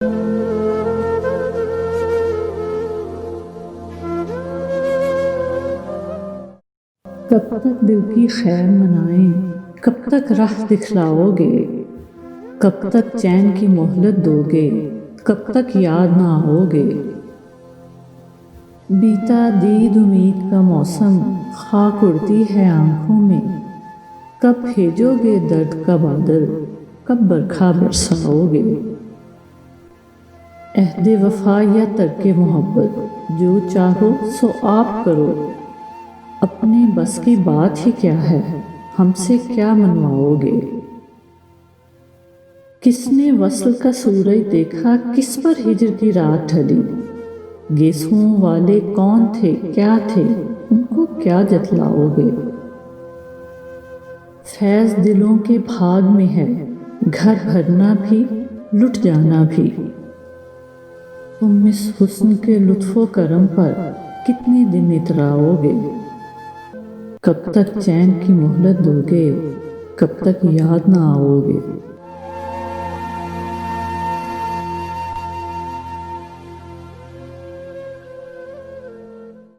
कब तक दिल की खैर मनाएं, कब तक राह दिखलाओगे, कब तक चैन की मोहलत दोगे, कब तक याद ना आओगे। बीता दीद उम्मीद का मौसम खाक उड़ती है आंखों में, कब भेजोगे दर्द का बादल, कब बरखा बरसाओगे। अहदे वफा या तर्के मोहब्बत, जो चाहो सो आप करो, अपने बस की बात ही क्या है, हमसे क्या मनवाओगे। किसने वस्ल का सूरज देखा, किस पर हिजर की रात ढली, गेसुओं वाले कौन थे क्या थे, उनको क्या जतलाओगे। फैज दिलों के भाग में है, घर भरना भी लुट जाना भी, तुम इस हुस्न के लुत्फो करम पर कितने दिन इतराओगे। कब तक चैन की मोहलत दोगे, कब तक याद ना आओगे।